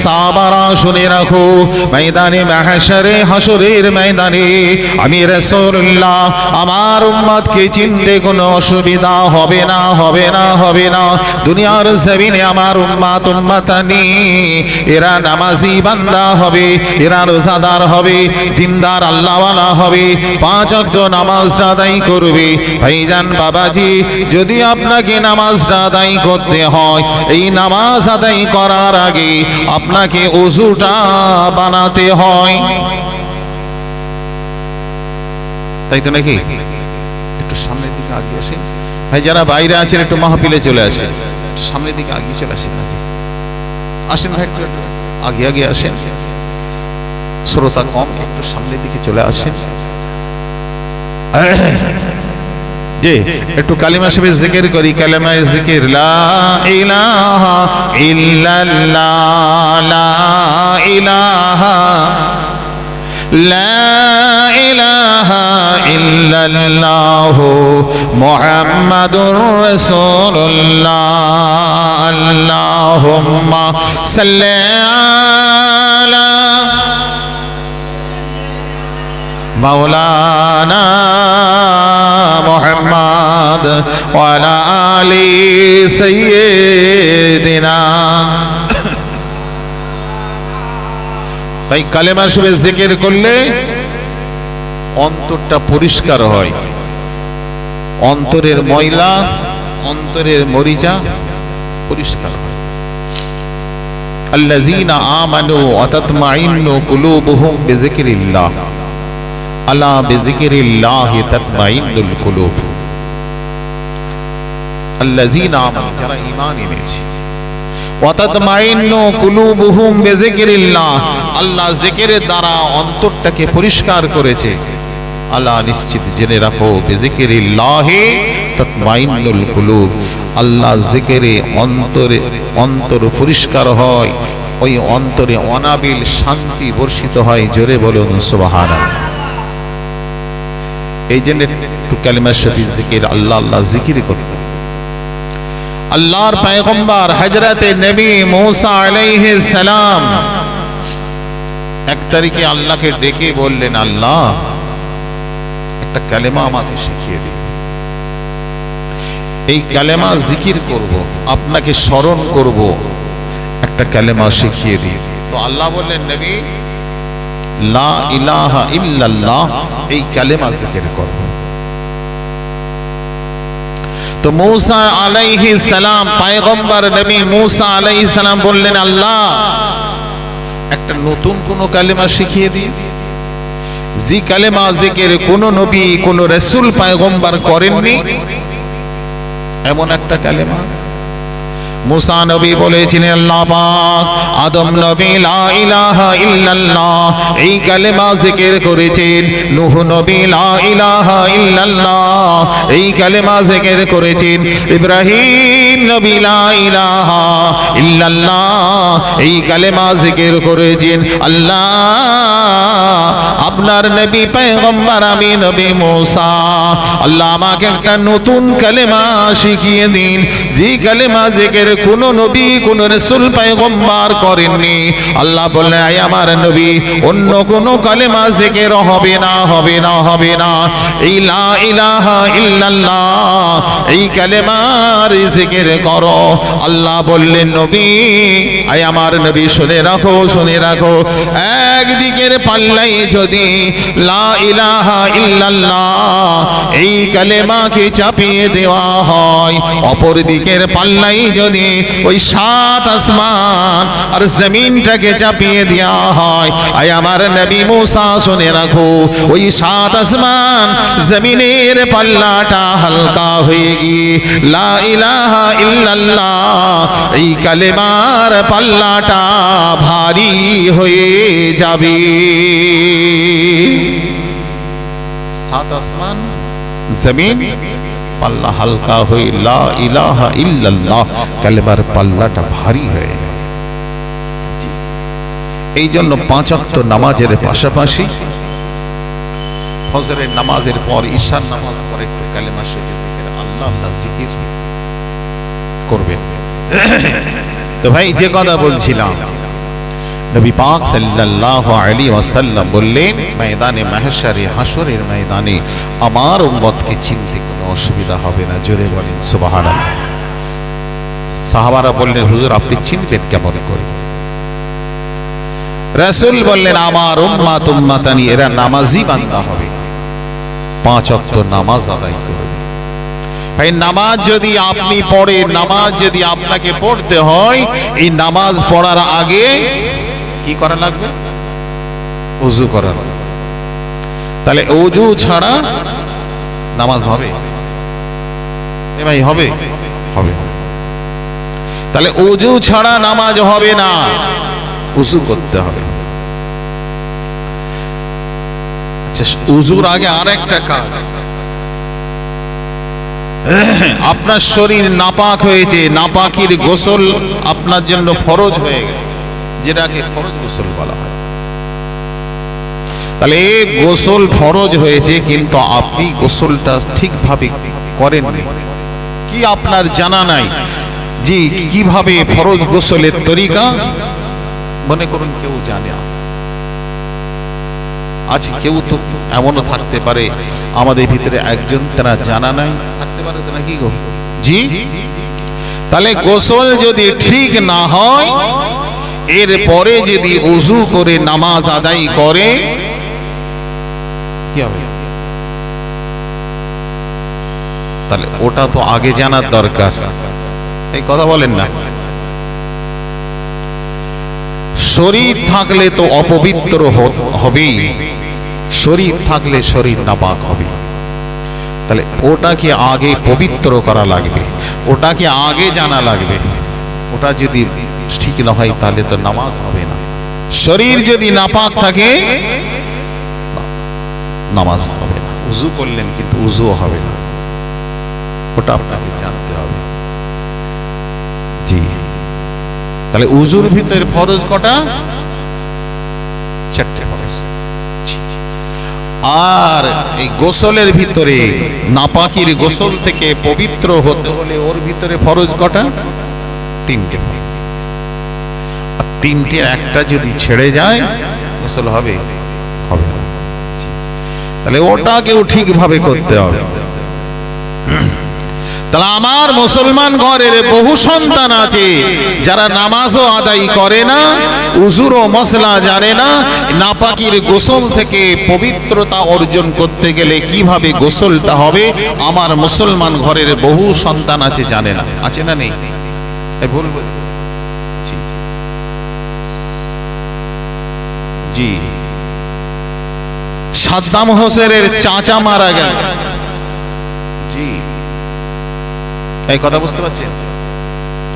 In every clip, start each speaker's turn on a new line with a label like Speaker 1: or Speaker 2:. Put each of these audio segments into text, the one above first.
Speaker 1: সাহাবারা শুনে রাখো, ময়দানে মাহশরে হাসরের ময়দানে আমি রাসূলুল্লাহ আমার উম্মতকে চিনতে কোনো অসুবিধা হবে না, হবে না, হবে না। দুনিয়ার জমিনে আমার উম্মত উম্মতানি এরা নামাজি বান্দা হবে, এরা রোজাদার হবে, দিনদার আল্লাহওয়ালা হবে, 5 ওয়াক্ত নামাজ আদায় করবে। ভাইজান বাবাজি, যদি আপনাকে নামাজটা আদায় করতে হয়, এই নামাজ আদায় করার আগে আপনাকে ওযুটা বানাতে হয়, তাই তো নাকি? একটু সামনের দিকে আগে আসেন ভাই, যারা বাইরে আছেন একটু মাহফিলে চলে আসেন, একটু সামনের দিকে আগে চলে আসেন না, আসেন ভাই, একটু আগে আগে আসেন, শ্রোতা কম, একটু সামনের দিকে চলে আসেন। জি, একটু কালিমা শরীফ জিকির করি, কালিমা জিকির লা ইলাহা ইল্লাল্লাহ, লা ইলাহা, লা ইলাহা ইল্লাল্লাহ মুহাম্মাদুর রাসূলুল্লাহ, আল্লাহুম্মা সাল্লি আলা মাওলানা মুহাম্মদ ওয়া আলা আলি সাইয়্যিদিনা। ভাই, কালেমা শরীফ জিকির করলে অন্তরটা পরিষ্কার হয়, অন্তরের ময়লা, অন্তরের মরিচা পরিষ্কার হয়। আল্লাযীনা আমানু ওয়া তাতমাইন্নু কুলুবুহুম বিযিকরিল্লাহ, আলা বিযিকরিল্লাহি তাতমাইন্নুল কুলুব। আল্লাযীনা আমানু, যারা ঈমান এনেছে, ওয়া তাতমাইন্নু কুলুবুহুম বিযিকরিল্লাহ, আল্লাহ জিকিরের দ্বারা অন্তরটাকে পরিষ্কার করেছে। আল্লাহ, নিশ্চিত জেনে রাখো, বিযিকরিল্লাহি তাতমাইন্নুল কুলুব, আল্লাহ জিকিরে অন্তর পরিষ্কার হয়, ওই অন্তরে অনাবিল শান্তি বর্ষিত হয়। জোরে বলুন সুবহানাল্লাহ। এই জন্য একটু কালিমা শরীফ জিকির, আল্লাহ আল্লাহ জিকির করতে। আল্লাহর পয়গম্বর হযরতে নবী মুসা আলাইহিস সালাম এক তারিখে আল্লাহকে ডেকে বললেন, আল্লাহ একটা কালেমা আমাকে শিখিয়ে দিন, এই কালেমা জিকির করব, আপনাকে স্মরণ করব, একটা কালেমা শিখিয়ে দিন। তো আল্লাহ বললেন, নবী লা ইলাহা ইল্লাল্লাহ, এই কালেমা জিকির করব। তো মুসা আলাইহিস সালাম, পয়গম্বর নবী মুসা আলাইহিস সালাম বললেন, আল্লাহ একটা নতুন কোন কালেমা শিখিয়ে দিন, যে কালেমা জিকির কোন নবী কোন রাসূল পয়গম্বর করেননি, এমন একটা কালেমা। মুসা নবী বলেছিলেন, আল্লাহ পাক আদম নবী লা ইলাহা ইল্লাল্লাহ এই কালেমা জিকির করেছেন, নূহ নবী লা ইলাহা ইল্লাল্লাহ এই কালেমা জিকির করেছেন, ইব্রাহিম নবী লা ইলাহা ইল্লাল্লাহ এই কালেমা জিকির করেছেন। আল্লাহ আপনার নবী পয়গম্বর আমি নবী মুসা, আল্লাহ আমাকে একটা নতুন কালেমা শিখিয়ে দিন, যে কালেমা জিকির কোন নবী কোন রাসূল পয়গম্বর করেননি। আল্লাহ বললেন, আয় আমার নবী, অন্য কোন কালেমা জিকির হবে না, হবে না, হবে না, এই লা ইলাহা ইল্লাল্লাহ এই কালেমার জিকির করো। আল্লাহ বললেন, নবী আয় আমার নবী, শুনে রাখো, শুনে রাখো, একদিকের পাল্লাই যদি লা ইলাহা ইল্লাল্লাহ এই কালেমাকে চাপিয়ে দেওয়া হয়, অপর দিকের পাল্লাই যদি ওই 7 আসমান আর জমিনটাকে চাপিয়ে দেওয়া হয়, আয় আমার নবী মুসা শুনে রাখো, ওই 7 আসমান জমিনের পাল্লাটা হালকা হয়ে গিয়ে লা ইলাহা ইল্লাল্লাহ এই কালেমার পাল্লাটা ভারী হয়ে যাবে। 7 আসমান জমিন পাল্লা হালকা হয়ে লা ইলাহা ইল্লাল্লাহ কালেমার পাল্লাটা ভারী হয়ে। এই জন্য 5 ওয়াক্ত নামাজের পাশাপাশি ফজরের নামাজের পর, ঈশার নামাজ পরে একটু কালেমা শরীফ জিকির, আল্লাহ আল্লাহ জিকির করবেন। তো ভাই, যে কথা বলছিলাম, নবী পাক সাল্লাল্লাহু আলাইহি ওয়াসাল্লাম বললেন, ময়দানে মাহশারে, হাসরের ময়দানে আমার উম্মতকে চিনতে কোনো অসুবিধা হবে না। জোরে বলেন সুবহানাল্লাহ। সাহাবারা বললেন, হুজুর আপনি চিনবেন কেমন করে? রাসূল বললেন, আমার উম্মাত উম্মাতানি, এরা নামাজি বান্দা হবে, 5 ওয়াক্ত নামাজ আদায় করবে। এই নামাজ যদি আপনি পড়েন, নামাজ যদি আপনাকে পড়তে হয়, এই নামাজ পড়ার আগে কি করা লাগবে? ওযু করা লাগবে। তাহলে ওযু ছাড়া নামাজ হবে? এ ভাই হবে? হবে। তাহলে ওযু ছাড়া নামাজ হবে না, ওযু করতে হবে। আচ্ছা, ওযুর আগে আরেকটা কাজ, আপনার শরীর নাপাক হয়েছে, নাপাকির গোসল আপনার জন্য ফরজ হয়ে গেছে, যেটাকে ফরজ গোসল বলা হয়। তাহলে গোসল ফরজ হয়েছে, কিন্তু আপনি গোসলটা ঠিকভাবে করেননি, কি আপনার জানা নাই যে কিভাবে ফরজ গোসলের তরিকা? মনে করুন কেউ জানে, আছে কেউ তো এমনও থাকতে পারে আমাদের ভিতরে একজন, তারা জানা নাই থাকতে পারে তো নাকি গো? জি। তাহলে গোসল যদি ঠিক না হয়, এরপরে যদি ওযু করে নামাজ আদায় করে, কি হবে? তাহলে ওটা তো আগে জানার দরকার। এই কথা বলেন না। শরীর থাকলে তো অপবিত্র হবেই, শরীর থাকলে শরীর নাপাক হবে। তাহলে ওটাকে আগে পবিত্র করা লাগবে, ওটাকে আগে জানা লাগবে। ওটা যদি ঠিক না হয় তাহলে তো নামাজ হবে না। শরীর যদি নাপাক থাকে নামাজ হবে না। ওযু করলেন কিন্তু ওযু হবে না, ওটা আপনাকে জানতে হবে। জি। তাহলে ওযুর ভিতরে ফরজ কটা? 4টে ফরজ। আর এই গোসলের ভিতরে, নাপাকির গোসল থেকে পবিত্র হতে হলে ওর ভিতরে ফরজ কটা? 3টে ফরজ। আর 3টের একটা যদি ছেড়ে যায় গোসল হবে? হবে না। তাহলে ওটাকেও ঠিকভাবে করতে হবে। তাহলে আমার মুসলমান ঘরের বহু সন্তান আছে যারা নামাজও আদায় করে না, উযুরও মশলা জানে না। নাপাকির গোসল থেকে পবিত্রতা অর্জন করতে গেলে কিভাবে গোসলটা হবে, আমার মুসলমান ঘরের বহু সন্তান আছে জানে না। আছে না নেই? ভুল বলছি? জি। সাদ্দাম হোসেনের চাচা মারা গেল। জি, এই কথা বুঝতে পারছেন?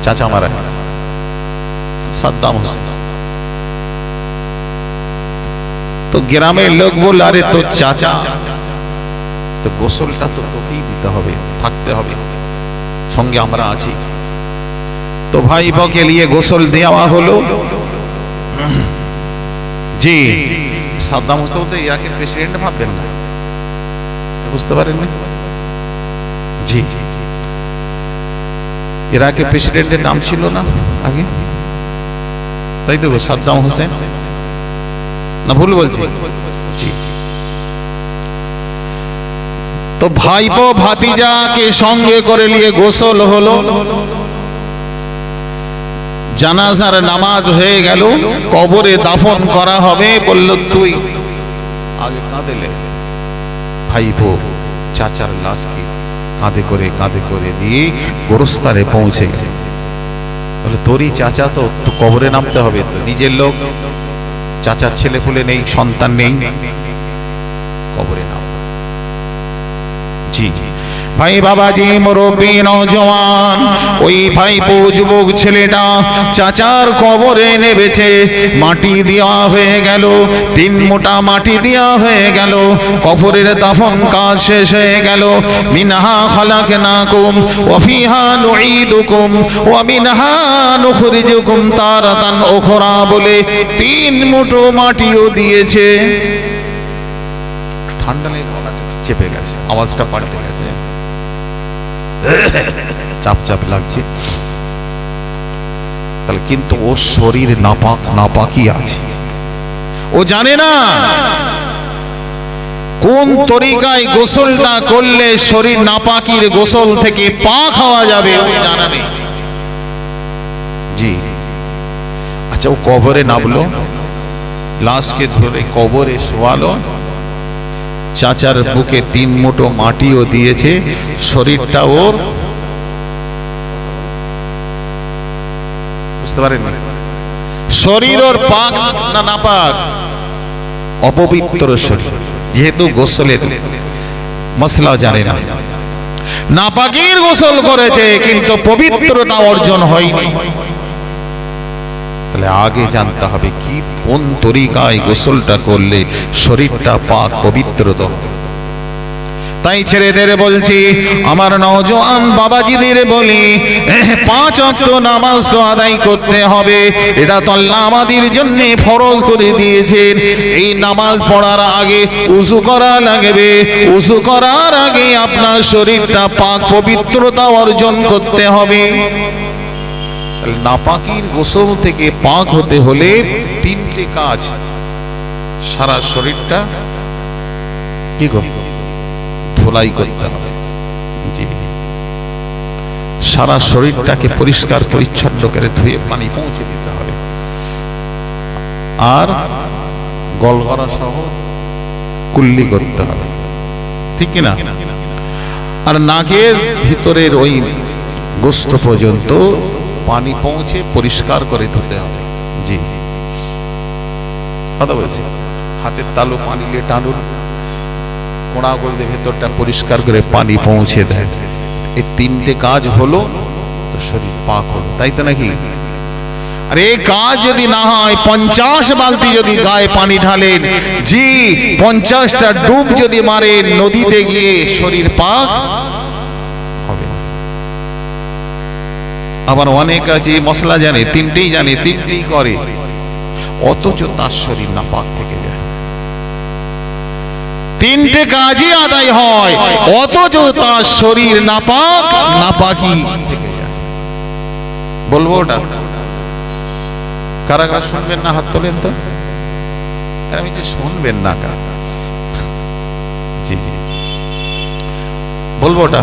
Speaker 1: চাচা মারা গেছে, সাদ্দাম হোসেন। তো গ্রামের লোক বলল, আরে তোর চাচা তো, গোসলটা তো তোকেই দিতে হবে, থাকতে হবে, সঙ্গে আমরা আছি। তো ভাইপোকে নিয়ে গোসল দেওয়া হলো। জি। সাদ্দাম হোসেন তো ইরাকের প্রেসিডেন্ট, ভাববেন না, বুঝতে পারেন না? জি। ইরাকের প্রেসিডেন্টের নাম ছিল না আগে, তাই তো? সাদ্দাম হোসেন না? ভুল বলছি? জি। তো ভাইপো ভাতিজাকে সঙ্গে করে নিয়ে গোসল হলো, জানাজার নামাজ হয়ে গেল, কবরে দাফন করা হবে। বলল, তুই আগে কাঁদেলে। ভাইপো চাচার লাশকে কাঁধে করে নিয়ে গোরস্থানে পৌঁছে গেল। বলে, তোরই চাচা তো, কবরে নামতে হবে তো, নিজের লোক, চাচার ছেলে পুলে নেই, সন্তান নেই, কবরে নাম। জি ভাই, বাবাজি, মুরব্বী, নওজওয়ান, ওই ভাইপো যুবক ছেলেটা চাচার কবরে নেমেছে। মাটি দেওয়া হয়ে গেল, 3 মোটা মাটি দেওয়া হয়ে গেল, কবরের দাফন কাজ শেষ হয়ে গেল। মিনহা খালাকনাকুম ওয়া ফিহা নুঈদুকুম ওয়া মিনহা নুখরিজুকুম তারাতান উখরা বলে 3 মুঠো মাটিও দিয়েছে। ঠান্ডা লেগে গলাটা চেপে গেছে, আওয়াজটা পাল্টে গেছে, চাপ চাপ লাগছে। তাহলে কিন্তু ওর শরীর নাপাক, নাপাকি আছে, ও জানে না কোন তরিকায় গোসলটা করলে শরীর নাপাকির গোসল থেকে পাক হওয়া যাবে, ও জানা নেই। জি আচ্ছা, ও কবরে নামলো, লাশকে ধরে কবরে শোয়ালো, চাচার বুকে 3 মুঠো মাটিও দিয়েছে, শরীরটা ওর, বুঝতে পারেন, শরীর ওর পাক না নাপাক? অপবিত্র শরীর, যেহেতু গোসলের মশলা জানে না, নাপাকির গোসল করেছে কিন্তু পবিত্রতা অর্জন হয়নি। তাহলে আগে জানতে হবে কি কোন তরিকায় গোসলটা করলে শরীরটা পাক পবিত্রতা হবে। তাই ছেলেদের বলছি, আমার নওজোয়ান বাবাজিদের বলি, 5 ওয়াক্ত নামাজ তো আদায় করতে হবে, এটা তো আল্লাহ আমাদের জন্য ফরজ করে দিয়েছেন। এই নামাজ পড়ার আগে উযু করা লাগবে, উযু করার আগে আপনার শরীরটা পাক পবিত্রতা অর্জন করতে হবে। নাপাকির গোসল থেকে পাক হতে হলে 3টে কাজ, সারা শরীরটা কি করতে, ধোলাই করতে হবে। জি, সারা শরীরটাকে পরিষ্কার পরিচ্ছন্ন করে ধুয়ে পানি পৌঁছে দিতে হবে, আর গলগলা সহ কুল্লি করতে হবে, ঠিক কিনা? আর নাকের ভিতরের ওই গোস্ত পর্যন্ত পানি পৌঁছে পরিষ্কার করে ধুতে হবে। জি, কথা বলছি, হাতের তালু পানি নিয়ে টানুন, কোনা গলদে ভেতরটা পরিষ্কার করে পানি পৌঁছে দেন। এই 3টে কাজ হলো তো শরীর পাক হলো, তাই তো নাকি? আর এই কাজ যদি না হয়, 50 বালতি যদি গায়ে পানি ঢালেন, জি 50টা ডুব যদি মারেন নদীতে গিয়ে, শরীর পাক হবে না। আবার অনেক আছে মশলা জানে, 3টেই জানে, 3টেই করে, অথচ তার শরীর নাপাক থেকে যায়। 3টে কাজই আদায় হয়, অথচ তার শরীর নাপাক, নাপাকি থেকে যায়। বলবো ওটা? কারা কারা শুনবেন না হাত তোলেন তো? আমি যে শুনবেন না কারা? জি জি, বলবো ওটা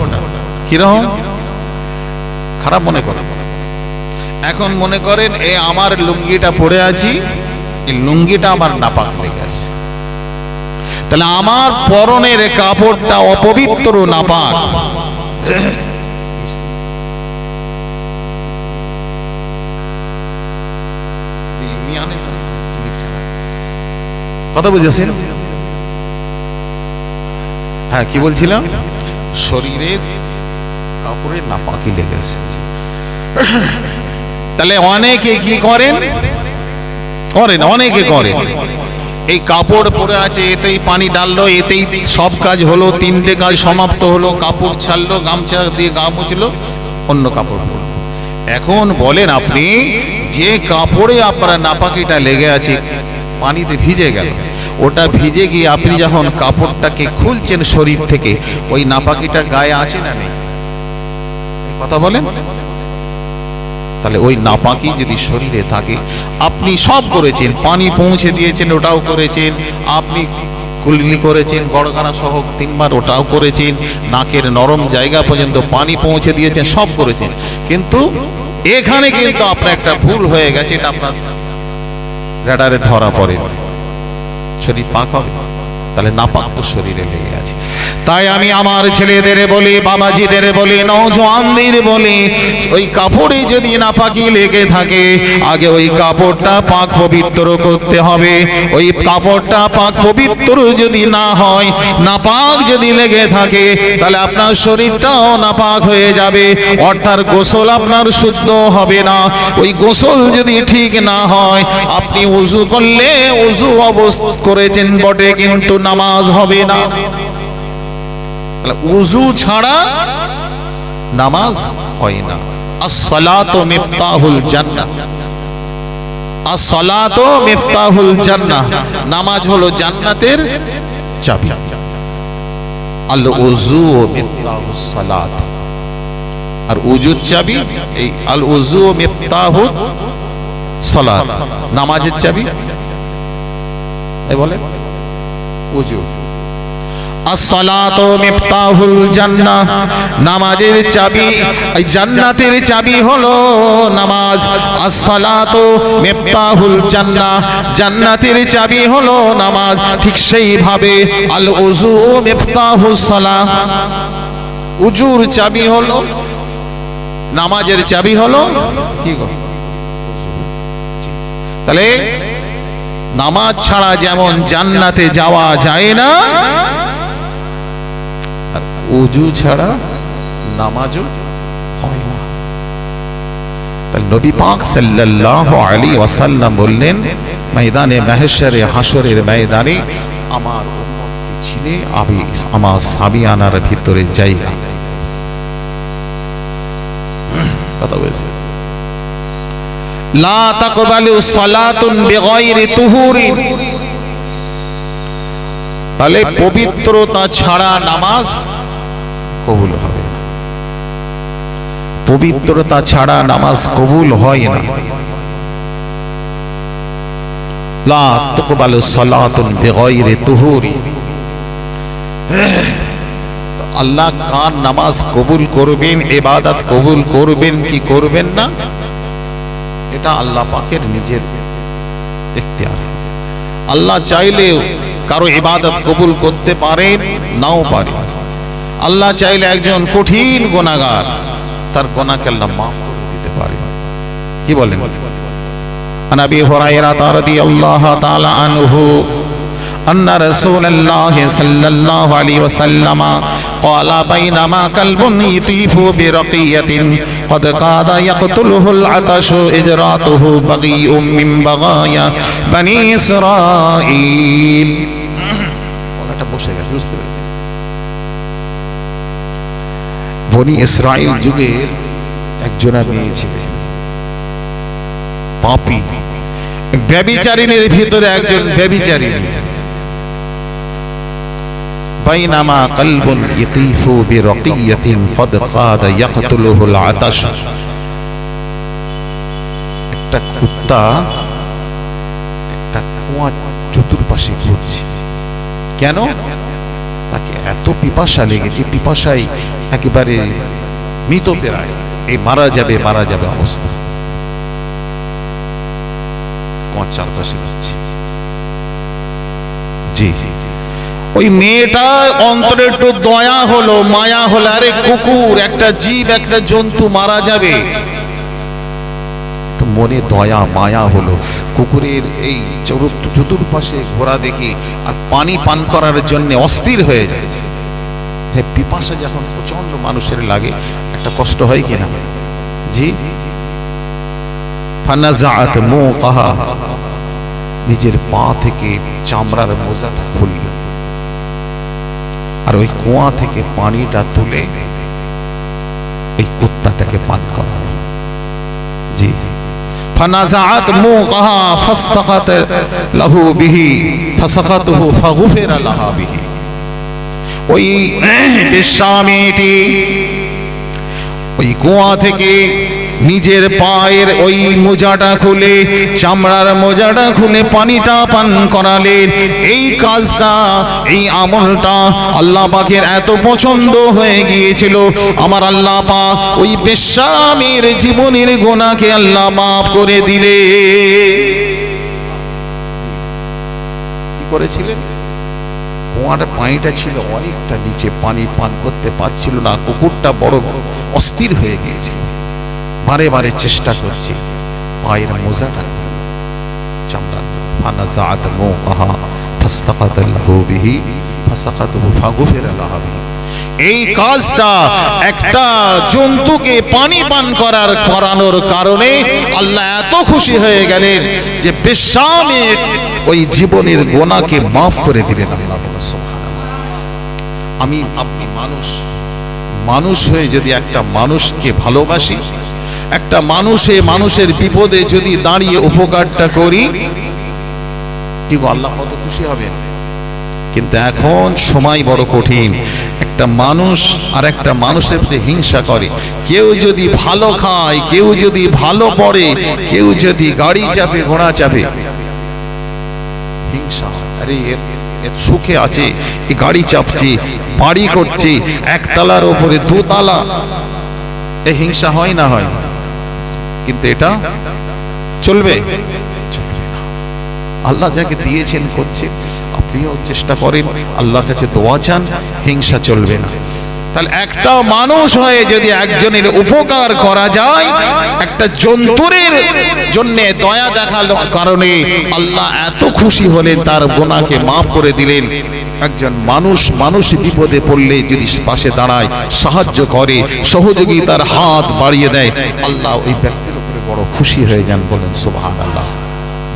Speaker 1: কিরকম? খারাপ মনে করেন? এখন মনে করেন এই আমার লুঙ্গিটা পরে আছি, এই লুঙ্গিটা আমার নাপাক লেগে আছে, তাহলে আমার পরনের কাপড়টা অপবিত্র, নাপাক। কথা বুঝেছেন? হ্যাঁ, কি বলছিলাম? শরীরের কাপড়ে নাপাকি লেগেছে। তাহলে অনেকে কি করেন, অনেকে করেন, এই কাপড় পরে আছে, এতেই পানি ডাললো, এতেই সব কাজ হলো, 3টে কাজ সমাপ্ত হলো, কাপড় ছাড়লো, গামছা দিয়ে গা মুছলো, অন্য কাপড় পরলো। এখন বলেন আপনি, যে কাপড়ে আপনার নাপাকিটা লেগে আছে, পানিতে ভিজে গেল, ওটা ভিজে গিয়ে আপনি যখন কাপড়টাকে খুলছেন শরীর থেকে, ওই নাপাকিটা গায়ে আছে না নেই? কথা বলেন। তাহলে ওই নাপাকি যদি শরীরে থাকে, আপনি সব করেছেন, পানি পৌঁছে দিয়েছেন, ওটাও করেছেন, আপনি কুল্লি করেছেন, গড়গাড়া সহ 3বার ওটাও করেছেন, নাকের নরম জায়গা পর্যন্ত পানি পৌঁছে দিয়েছেন, সব করেছেন, কিন্তু এখানে কিন্তু আপনার একটা ভুল হয়ে গেছে, এটা আপনার রাডারে ধরা পড়ে, শরীর পাক হবে? তাহলে নাপাক তো শরীরে লেগে আছে। তাই আমি আমার ছেলেদের বলি, বাবাজিদের বলি, নওজোয়ানদের বলি, ওই কাপড়ে যদি নাপাকি লেগে থাকে, আগে ওই কাপড়টা পাক পবিত্র করতে হবে। ওই কাপড়টা পাক পবিত্র যদি না হয়, নাপাক যদি লেগে থাকে, তাহলে আপনার শরীরটাও নাপাক হয়ে যাবে, অর্থাৎ গোসল আপনার শুদ্ধ হবে না। ওই গোসল যদি ঠিক না হয়, আপনি উযু করলে উযু অবস্থা করেছেন বটে, কিন্তু নামাজ হবে না। উযু ছাড়া নামাজ হয় না। আস-সালাতু মিফতাহুল জান্নাহ, আস-সালাতু মিফতাহুল জান্নাহ, নামাজ হলো জান্নাতের চাবি। আল উযু মিফতাহুস সালাত, আর উজুর চাবি এই আল উযু মিফতাহুস সালাত, নামাজের চাবি এই বলে উজু। as-salatu মিফতাহুল জান্নাহ, নামাজের চাবি, এই জান্নাতের চাবি হলো নামাজ। as-salatu মিফতাহুল জান্নাহ, জান্নাতের চাবি হলো নামাজ। ঠিক সেইভাবে আল উযু মিফতাহুস সালাহ, উজুর চাবি হলো, নামাজের চাবি হলো কি গো? তাহলে নামাজ ছাড়া যেমন জান্নাতে যাওয়া যায় না, আর উজু ছাড়া নামাজও হয় না। তাহলে নবী পাক সাল্লাল্লাহু আলাইহি ওয়াসাল্লাম বললেন, ময়দানে মাহশরে, হাসরের ময়দানে আমার উম্মতকে চিনে আমি আমার সাবিয়ানার ভিতরে জায়গা কথা বলেছে। লা তাকবালু সালাতুন বিগাইরি তুহুরিন, তাহলে পবিত্রতা ছাড়া নামাজ কবুল হবে না, পবিত্রতা ছাড়া নামাজ কবুল হয় না। লা তাকবালু সালাতুন বিগাইরি তুহুরি, আল্লাহ কার নামাজ কবুল করবেন, ইবাদত কবুল করবেন কি করবেন না, এটা আল্লাহ পাকের নিজের ইখতিয়ার। আল্লাহ চাইলে কারো ইবাদত কবুল করতে পারেন, নাও পারে। আল্লাহ চাইলে একজন কঠিন গুনাহগার, তার গুনাহকে আল্লাহ মাফ করে দিতে পারে। কি বলেন? আন আবি হুরায়রা রাদিয়াল্লাহু তাআলা আনহু أن رسول الله صلى الله عليه وسلم قال بينما كلب يطيف برقية قد كاد يقتله العطش إجراته بغي من بغايا بني إسرائيل। বনি ইসরাইল যুগের একজন মেয়ে ছিলেন, পাপী ব্যভিচারিণীর ভিতরে একজন ব্যভিচারিণী। বাইনামা কলবুন ইতিফু বিরকিয়াতিন কদ কাদ ইয়াকতুলুহুল আতাশ, একটা কুত্তা একটা কুয়া চতুর্পাশে ঘুরছে। কেন? তাকে এত পিপাসা লেগেছে, পিপাসায় একেবারে মৃতপ্রায়, এই মারা যাবে মারা যাবে অবস্থা, কুয়ার চারপাশে ঘুরছে। জি, ওই মেয়েটা অন্তরে একটু দয়া হলো, মায়া হলো, আরে কুকুর একটা জীব, একটা জন্তু মারা যাবে, একটু মনে দয়া মায়া হলো। কুকুরের এই চতুর্পাশে ঘোরা দেখি আর পানি পান করার জন্য অস্থির হয়ে যাচ্ছে। যে পিপাসা যখন প্রচন্ড মানুষের লাগে, একটা কষ্ট হয় কিনা? জি। ফানাজাআত মুকাহা, নিজের পা থেকে চামড়ার মোজাটা খুলল, আর ওই কুয়া থেকে পানিটা তুলে এই কুত্তাটাকে পান করানো। জি। ফানাজাআত মুকাহা ফাসতাকাত লাহু বিহি ফাসাকাতুহু ফাগুফিরা লাহা বিহি। ওই বেশ্যামেয়েটি ওই কুয়া থেকে নিজের পায়ের ওই মোজাটা খুলে, চামড়ার মোজাটা খুলে পানিটা পান করালেন। এই কাজটা, এই আমলটা আল্লাহ পাকের এত পছন্দ হয়ে গিয়েছিল, আমার আল্লাহ পাক ওই বেশ্যামের জীবনের গুনাহকে আল্লাহ মাফ করে দিলে। কি করেছিলেন? কুয়ার পানিটা ছিল অনেকটা নিচে, পানি পান করতে পারছিল না। কুকুরটা বড় অস্থির হয়ে গিয়েছিল, বারে বারে চেষ্টা করছে পায়ের মোজাটা চামড়ার। ফানাজাআত মুকাহা ফাসতাকাত লাহু বিহি ফাসাকাতুহু ফাগুফিরা লাহা বিহি। এই কাজটা একটা জন্তুকে পানি পান করানোর কারণে আল্লাহ এত খুশি হয়ে গেলেন যে বেশ্যামের ওই জীবনের গুনাহকে মাফ করে দিলেন। আল্লাহ সুবহানাল্লাহ। আমি আপনি মানুষ হয়ে যদি একটা মানুষকে ভালোবাসি, একটা মানুষের বিপদে যদি দাঁড়িয়ে উপকারটা করি, কি গো, আল্লাহ কত খুশি হবেন। কিন্তু এখন সময় বড় কঠিন। একটা মানুষ আর একটা মানুষের প্রতি হিংসা করে। কেউ যদি ভালো খায়, কেউ যদি ভালো পড়ে, কেউ যদি গাড়ি চাপে, ঘোড়া চাপে, হিংসা। আরে এর সুখে আছে, এই গাড়ি চাপছে, বাড়ি করছে, একতলার ওপরে দোতলা, এই হিংসা হয় না হয়? কিন্তু এটা চলবে? চলবে না। আল্লাহ যাকে দিয়েছেন করছে, আপনিও চেষ্টা করেন, আল্লাহর কাছে দোয়া চান, হিংসা চলবে না। তাহলে একটা মানুষ হয়ে যদি একজনের উপকার করা যায়, একটা জন্তুর জন্য দয়া দেখালো কারণে আল্লাহ এত খুশি হলেন, তার গুনাহকে মাফ করে দিলেন। একজন মানুষ বিপদে পড়লে যদি পাশে দাঁড়ায়, সাহায্য করে, সহযোগিতার হাত বাড়িয়ে দেয়, আল্লাহ ওই ব্যক্তির উপরে বড় খুশি হয়ে যান। বলেন সুবহানাল্লাহ।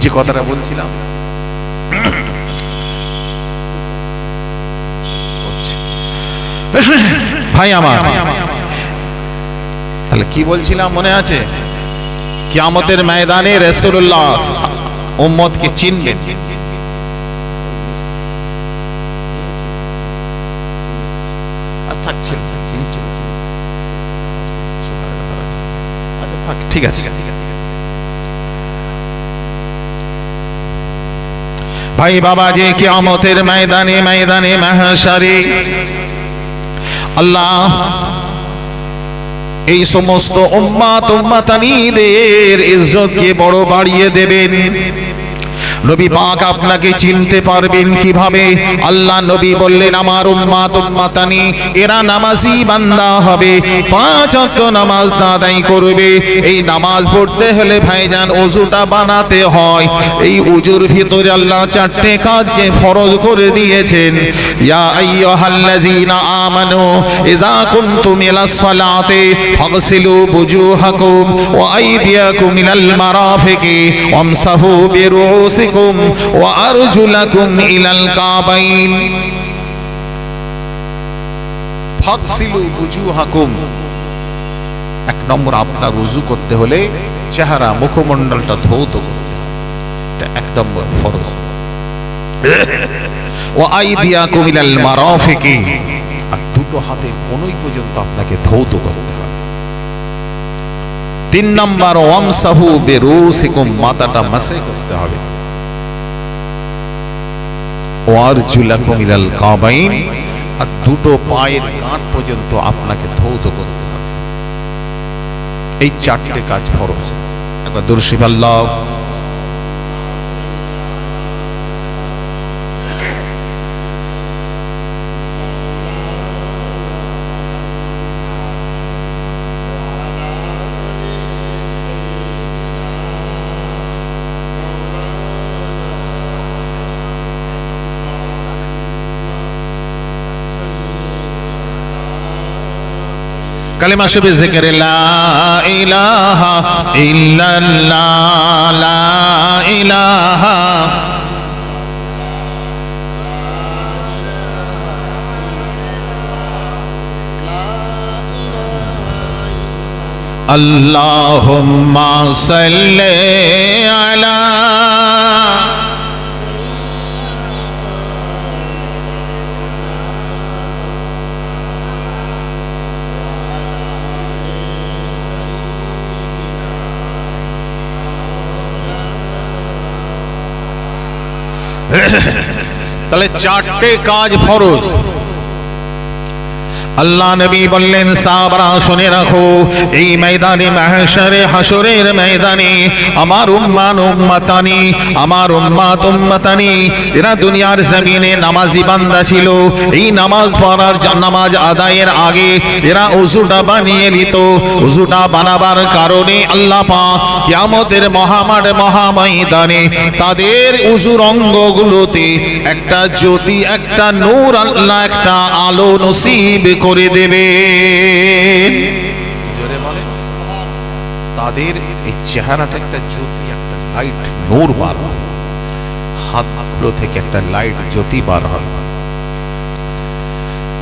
Speaker 1: যে কথাটা বলছিলাম, ভাই আমার, তাহলে কি বলছিলাম মনে আছে? কিয়ামতের ময়দানে রাসূলুল্লাহ উম্মতকে চিনবেন। ঠিক আছে ভাই বাবা, যে কিয়ামতের ময়দানে মাহশারে আল্লাহ এই সমস্ত উম্মাতানিদের ইজ্জতকে বড় বাড়িয়ে দেবেন। নবী পাক আপনাকে চিনতে পারবেন কিভাবে? আল্লাহ নবী বললেন, আমার উম্মাতানি এরা নামাজি বান্দা হবে, 5 ওয়াক্ত নামাজ আদায় করবে। এই নামাজ পড়তে হলে ভাইজান ওযুটা বানাতে হয়। এই ওযুর ভিতরে আল্লাহ 4টে কাজকে ফরজ করে দিয়েছেন। ইয়া আইয়ুহাল্লাযীনা আমানু ইযা কুনতুম ইলাস সালাতি ফাগসিলু বুজুহাকুম ওয়া আইদিয়াকুম ইলাল মারাফিকি ওয়ামসাহু বিরুসিকুম ওয়া আরজুলাকুম ইলাল কাবাইন। ফাগসিলু বুজুহাকুম, 1 নম্বর, আপনার ওযু করতে হলে চেহারা মুখমণ্ডলটা ধৌত করতে হবে, এটা 1 নম্বর ফরজ। ওয়া আইদিয়াকুম ইলাল মারাফিকি, আর 2টো হাতের কোণই পর্যন্ত আপনাকে ধৌত করতে হবে। 3 নম্বর, ওয়ামসাহু বিরুসিকুম, মাথাটা মাসে করতে হবে। ওয়ারজুলাকুম ইলাল কাবাইন, আর 2টো পায়ের গাঁট পর্যন্ত আপনাকে ধৌত করতে হবে। এই 4টে কাজ ফরজ। একবার দুরূদ শরীফ আল্লাহ কালিমা শরীফ জিকির, লা ইলাহা ইল্লাল্লাহ, লা ইলাহা আল্লাহুম্মা সাল্লি আলা তাহলে 4টে কাজ ফরজ। আল্লাহ নবী বললেন, সাহাবারা শুনে রাখো, এই ময়দানে মাহশারে, হাসরের ময়দানে আমার উম্মাতানি এরা দুনিয়ার জমিনে নামাজি বান্দা ছিল। এই নামাজ পড়ার, নামাজ আদায়ের আগে এরা ওযুটা বানিয়ে নিত। ওযুটা বানাবার কারণে আল্লাহ পাক কিয়ামতের মহামাঠ, মহাময়দানে তাদের ওযুর অঙ্গগুলোতে একটা জ্যোতি, একটা নূর, আল্লাহ একটা আলো নসিব করে দেবেন। জোরে বলেন। তাদের এই চেহারাটা একটা জ্যোতি, একটা লাইট, নূর বার হবে, হাতগুলো থেকে একটা লাইট, জ্যোতি বার হবে।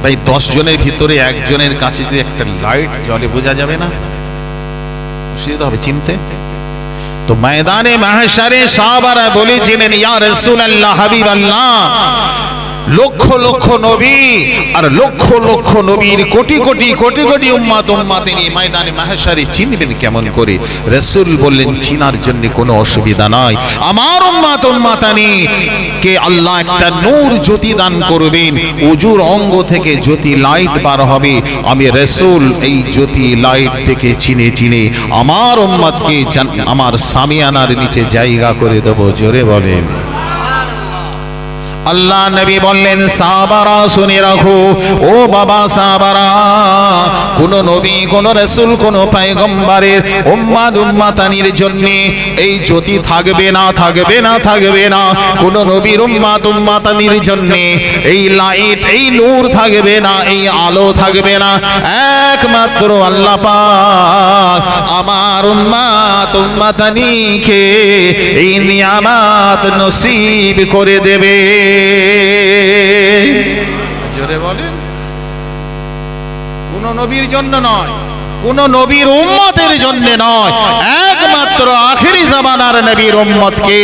Speaker 1: ভাই 10 জনের ভিতরে একজনের কাছে যদি একটা লাইট জ্বলে, বোঝা যাবে না? অসুবিধা হবে চিনতে। তো ময়দানে মাহশারে সাহাবারা বলেছিলেন, ইয়া রাসূলুল্লাহ, হাবিবাল্লাহ, লক্ষ লক্ষ নবী আর লক্ষ লক্ষ নবীর কোটি কোটি কোটি কোটি উম্মাত উম্মাতিনী ময়দানে মাহশারে চিনবেন কেমন করে? রাসূল বললেন চিনার জন্য কোনো অসুবিধা নাই। আমার উম্মাত উম্মাতানি কে আল্লাহ একটা নূর জ্যোতি দান করবেন, উজুর অঙ্গ থেকে জ্যোতি লাইট বার হবে। আমি রাসূল এই জ্যোতি লাইট থেকে চিনে চিনে আমার উম্মতকে আমার সামিয়ানার নিচে জায়গা করে দেব। জোরে বলেন আল্লাহ নবী বললেন সাহাবারা শুনে রাখো, ও বাবা সাহাবারা, কোন নবী কোন রাসূল কোন পয়গম্বরের উম্মাত উম্মাতানির জন্য এই জ্যোতি থাকবে না, থাকবে না, থাকবে না। কোন নবীর উম্মাত উম্মাতানির জন্য এই লাইট এই নূর থাকবে না, এই আলো থাকবে না। একমাত্র আল্লাহ পাক আমার উম্মাত উম্মাতানিকে এই নিয়ামত নসিব করে দেবে। জোরে বলেন, কোন নবীর জন্য নয়, কোন নবীর উম্মতের জন্য নয়, একমাত্র আখিরি জামানার নবীর উম্মতকে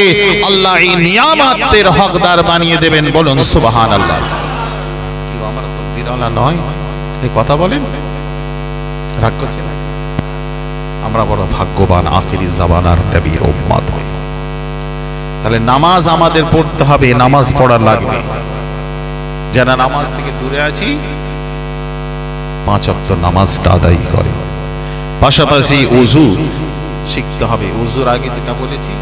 Speaker 1: আল্লাহ এই নিয়ামতের হকদার বানিয়ে দেবেন। বলুন সুবহানাল্লাহ। কি আমরা তকদিরওয়ালা নয়? এই কথা বলেন, রাগ করছেন? আমরা বড় ভাগ্যবান আখিরি জামানার নবীর উম্মত হই। তাহলে নামাজ আমাদের পড়তে হবে, নামাজ পড়া লাগবে। যারা নামাজ থেকে দূরে আছি 5 ওয়াক্ত নামাজটা আদায় করে, পাশাপাশি ওযু শিখতে হবে। ওযুর আগে যেটা বলেছি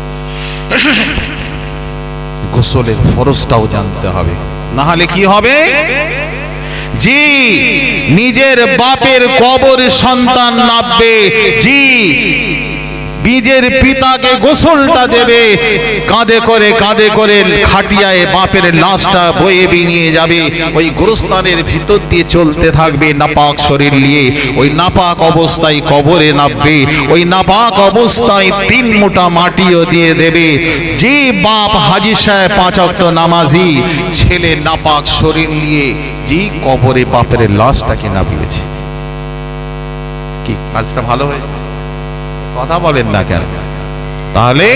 Speaker 1: গোসলের ফরজটাও জানতে হবে, না হলে কি হবে? জি, নিজের বাপের কবরে সন্তান নামবে, জি নিজের পিতাকে গোসলটা দেবে, কাঁধে করে খাটিয়ায় বাপের লাশটা বয়ে নিয়ে যাবে, ওই গোরস্থানের ভিতর দিয়ে চলতে থাকবে নাপাক শরীর নিয়ে। ওই নাপাক অবস্থায় কবরে নামবে, ওই নাপাক অবস্থায় 3 মুঠা মাটিও দিয়ে দেবে। যে বাপ হাজী সাহেব 5 ওয়াক্ত নামাজি, ছেলে নাপাক শরীর নিয়ে যে কবরে বাপের লাশটাকে নামিয়েছে, কি কাজটা ভালো হয়? কথা বলেন না কেন? তাহলে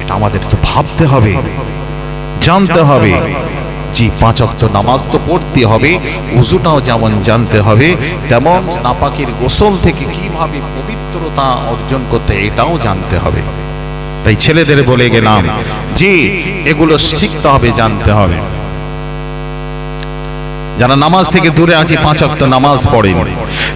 Speaker 1: এটা আমাদের তো ভাবতে হবে, জানতে হবে। জি 5 ওয়াক্ত নামাজ তো পড়তে হবে, ওযুটাও যেমন জানতে হবে, তেমন নাপাকের গোসল থেকে কিভাবে পবিত্রতা অর্জন করতে এটাও জানতে হবে। তাই ছেলেদের বলে গেলাম, জি এগুলো শিখতে হবে, জানতে হবে। যারা নামাজ থেকে দূরে আছে 5 ওয়াক্ত নামাজ পড়েন,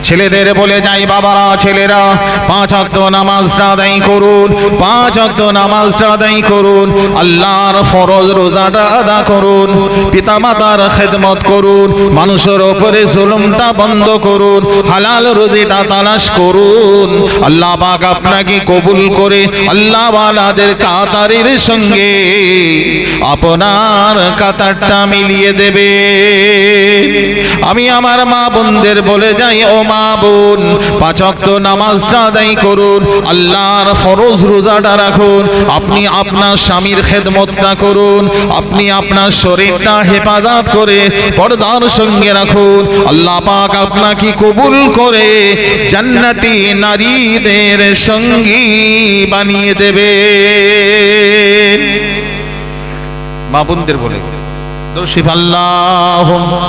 Speaker 1: ছেলেদের বলে যাই বাবারা, ছেলেরা 5 ওয়াক্ত নামাজটা আদায় করুন, 5 ওয়াক্ত নামাজটা আদায় করুন। আল্লাহর ফরজ রোজাটা আদা করুন, পিতামাতার খেদমত করুন, মানুষের উপরে জুলুমটা বন্ধ করুন, হালাল রুজিটা তালাশ করুন। আল্লাহ পাক আপনাকে কবুল করে আল্লাহ ওয়ালাদের কাতারের সঙ্গে আপনার কাতারটা মিলিয়ে দেবে। আমি আমার মা বোনদের বলে যাই, ও মা বোন 5 ওয়াক্ত নামাজটা আদায় করুন, আল্লাহর ফরজ রোজাটা রাখুন, আপনি আপনার স্বামীর খেদমতটা করুন, আপনি আপনার শরীরটা হেফাজত করে পর্দার সঙ্গে রাখুন। আল্লাহ পাক আপনাকে কবুল করে জান্নাতি নারীদের সঙ্গী বানিয়ে দেবে। মা বোনদের বলে দর্শিব আল্লাহুম্মা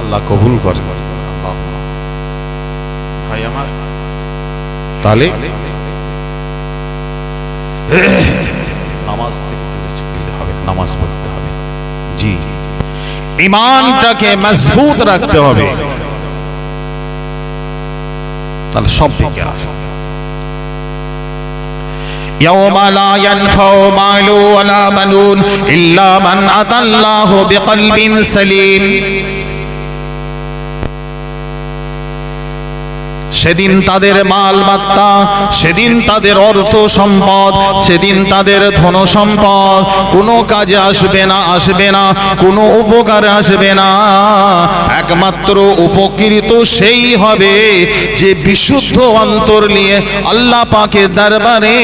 Speaker 1: আল্লাহ কবুল করে। ভাই আমার, তাহলে নামাজ থেকে দূরে চলে হবে, নামাজ পড়তে হবে। জি ঈমানটাকে মজবুত রাখতে হবে, তাহলে সব বেকার। يوم لا ينفع مال ولا بنون إلا من أتى الله بقلب سليم। সেদিন তাদের মালমাত্তা, সেদিন তাদের অর্থ সম্পদ, সেদিন তাদের ধন সম্পদ কোনো কাজে আসবে না, আসবে না, কোনো উপকারে আসবে না। একমাত্র উপকৃত সেই হবে যে বিশুদ্ধ অন্তর নিয়ে আল্লাহ পাকের দরবারে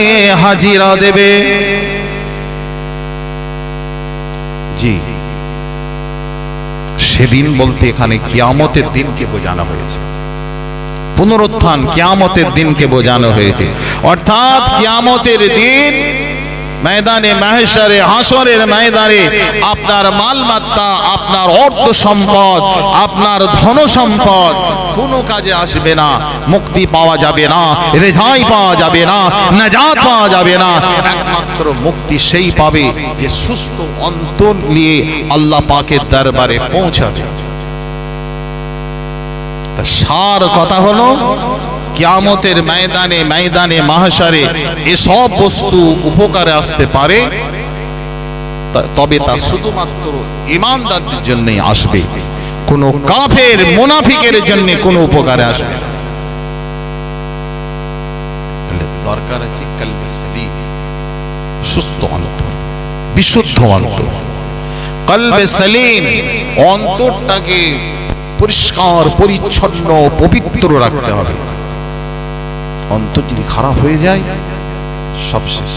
Speaker 1: হাজিরা দেবে। জি, সেদিন বলতে এখানে কিয়ামতের দিনকে বোঝানো হয়েছে। পুনরুত্থান কিয়ামতের দিনকে বোঝানো হয়েছে। অর্থাৎ কিয়ামতের দিন ময়দানে মাহশরে, হাসরের ময়দানে আপনার মালমাত্তা, আপনার অর্থ সম্পদ, আপনার ধন সম্পদ কোনো কাজে আসবে না। মুক্তি পাওয়া যাবে না, রেহাই পাওয়া যাবে না, নাজাত পাওয়া যাবে না। একমাত্র মুক্তি সেই পাবে যে সুস্থ অন্তর নিয়ে আল্লাহ পাকের দরবারে পৌঁছাবে। সার কথা হলো কিয়ামতের ময়দানে, ময়দানে মাহশরে এসব বস্তু উপকারে আসতে পারে, তবে তা শুধুমাত্র ঈমানদারদের জন্যই আসবে, কোনো কাফের মুনাফিকের জন্য কোনো উপকারে আসবে না। তাহলে দরকার আছে কলবে সলিম, সুস্থ অন্তর, বিশুদ্ধ অন্তর। কলবে সলিম, অন্তরটাকে পরিষ্কার পরিচ্ছন্ন পবিত্র রাখতে হবে। অন্তর যদি খারাপ হয়ে যায় সব শেষ।